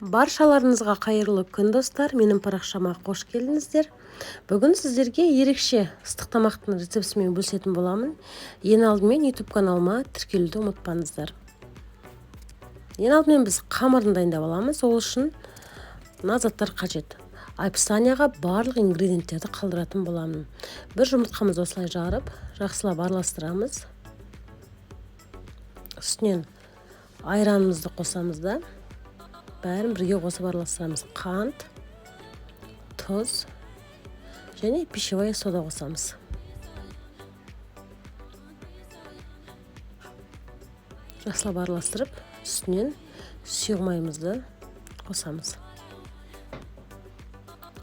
Баршаларыңызға қайырлы күн достар, менің парақшама қош келдіңіздер. Бүгін сіздерге ерекше ыстық тамақтың рецептісімен бөлісетін боламын. Ең алдымен YouTube каналыма тіркелуді ұмытпаңыздар. Ең алдымен біз қамырын дайындап аламыз. Ол үшін мына заттар қажет. Описанияға барлық ингредиенттерді қалдыратын боламын. Бір жұмыртқамызды осылай жарып, жақсылап араластырамыз. Үстінен айранымызды қосамыз да. Бәрін бірге қосып араластырамыз. Қант, тұз және пищевая сода қосамыз. Жақсылап араластырып, үстінен сұйық майымызды қосамыз.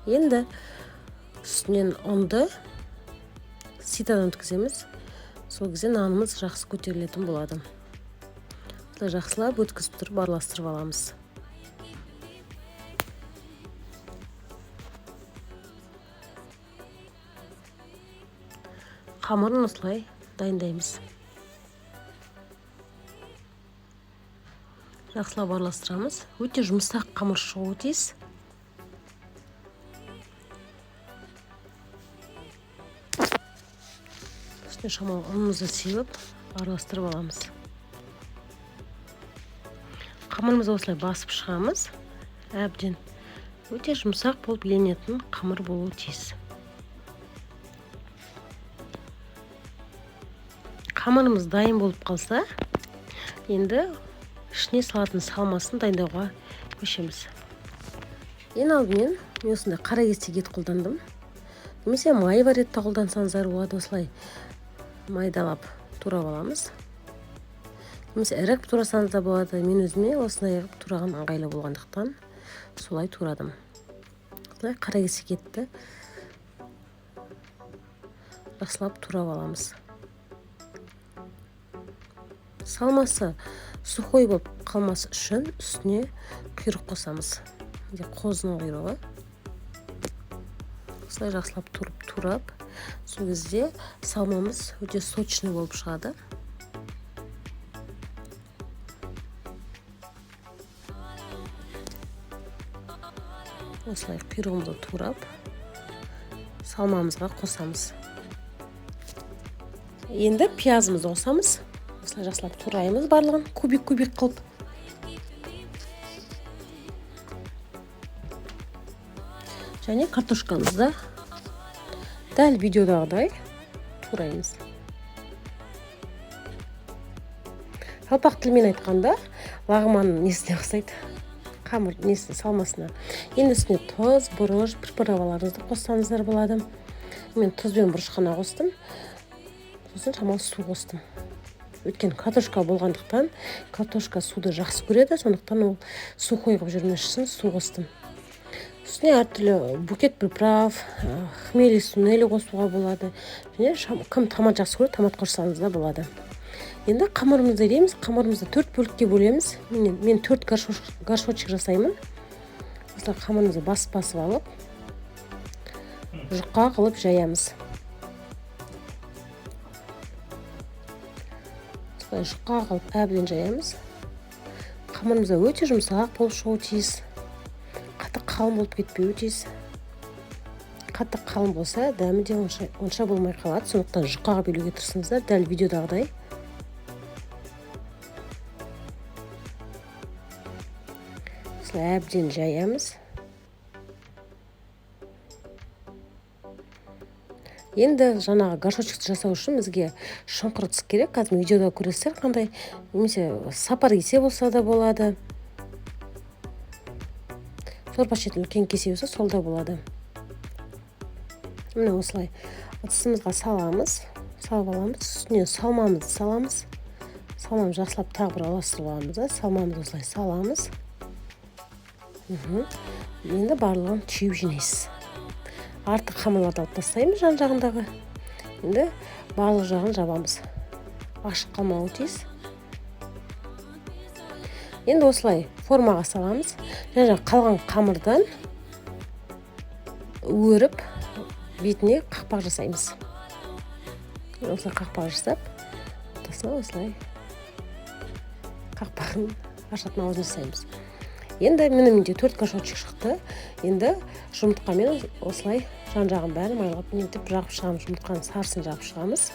Енді үстінен ұнды ситадан өткіземіз. Сол кезде нанымыз жақсы көтерілетін болады. Жақсылап өткізіп тұрып араластырып аламыз. Қамырын осылай дайындаймыз. Жақсылап араластырамыз. Өте жұмсақ қамыр шығуы тиіс. Үстіне шамалы ұнымызды сеуіп араластырып аламыз. Қамырымызды осылай басып шығамыз. Әбден өте жұмсақ болып еленетін қамыр болуы тиіс. Қамырымыз дайын болып қалса, енді ішіне салатын салмасын дайындауға көшеміз. Ең алдымен мен осындай қара кесек ет қолдандым. Немесе май бар етті қолдансаңыздар болады, осылай майдалап турап аламыз. Немесе ірі турасаңыз да болады. Мен өзіме осындай тураған ыңғайлы болғандықтан солай турадым. Осылай қара кесек етті жақсылап турап аламыз. Салмасы сухой болып қалмас үшін үстіне құйрық қосамыз. Қозының құйрығы. Осылай жақсылап турап, сол кезде салмамыз өте сочный болып шығады. Осылай құйрығымызды турап, салмамызға қосамыз. Енді пиязымызды қосамыз. Осылай жақсылап тураймыз барлығын, кубик-кубик қылып. Және картошкамызды дәл видеодағыдай тураймыз. Жалпақ тілмен айтқанда, лағманның несіне ұқсайды? Қамыр несіне, салмасына. Енді үстіне тұз, бұрыш, приправаларыңызды қоссаңыздар болады. Мен тұз бен бұрыш қана қостым. Сосын шамалы су қостым. Өткен картошка болғандықтан, картошка суды жақсы көреді, сондықтан ол су қойғып жүрмес үшін су қостым. Үстіне әртүрлі букет приправ, хмели сунели қосуға болады. Және кім томат жақсы көреді, томат қоссаңыз да болады. Енді қамырымызды елейміз. Қамырымызды 4 бөлікке бөлеміз. Мен 4 горшочек жасаймын. Осылай қамырымызды басып алып, жұқа қылып жаямыз. Жұқа қылып әбден жаямыз. Қамырымызда өте жұмсақ болып шығуы тиіс. Қатты қалың болып кетпеуі тиіс. Қатты қалың болса, дәмі де онша болмай қалады. Сондықтан жұқаға бөлуге тырысыңыздар, дәл видеодағыдай. Осылай әбден жаямыз. Енді жаңағы горшочекті жасау үшін бізге шұңқыр ыдыс керек. Қазір видеода көресіздер қандай. Немесе сапар кесе болса да болады. Сорпа ішетін үлкен кесе болса сол да болады. Міне осылай ыдысымызға саламыз. Салып аламыз. Үстіне салмамызды саламыз. Салмамызды жақсылап тағы бір араластырып аламыз. Салмамызды осылай саламыз. Енді барлығын түйіп жинайсыз. Артық қамырларды алып тастаймыз жан-жағындағы. Енді барлық жағын жабамыз. Ашық қалмауы тиіс. Енді осылай формаға саламыз. Және қалған қамырдан өріп бетіне қақпақ жасаймыз. Осылай қақпақ жасап, осылай қақпағын ашатын аузын жасаймыз. Енді менде 4 горшочек шықты. Енді жұмыртқамен осылай жан-жағын бәрін майлап нетіп жағып шығамыз. Жұмыртқаның сарысын жағып шығамыз.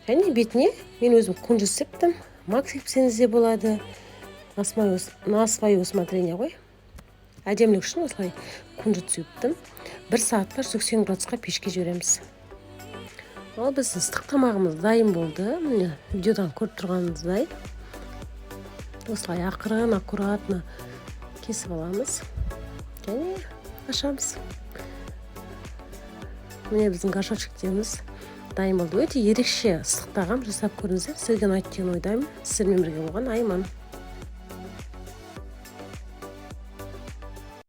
Және бетіне мен өзім күнжіс септім. Мак сепсеңіз де болады. На свое усмотрение ғой. Әдемілік үшін осылай күнжіт септім. 1 сағатқа 180 градусқа пешке жібереміз. Ал біздің ыстық тамағымыз дайын болды. Міне видеодан көріп тұрғаныңыздай. Осылай ақырын, аккуратно кесіп аламыз. Және ашамыз. Міне біздің горшочектеріміз дайын болды. Өте ерекше ыстық тағам жасап көріңіздер. Сіздерге ұнайды деген ойдамын. Сіздермен бірге болған Айман.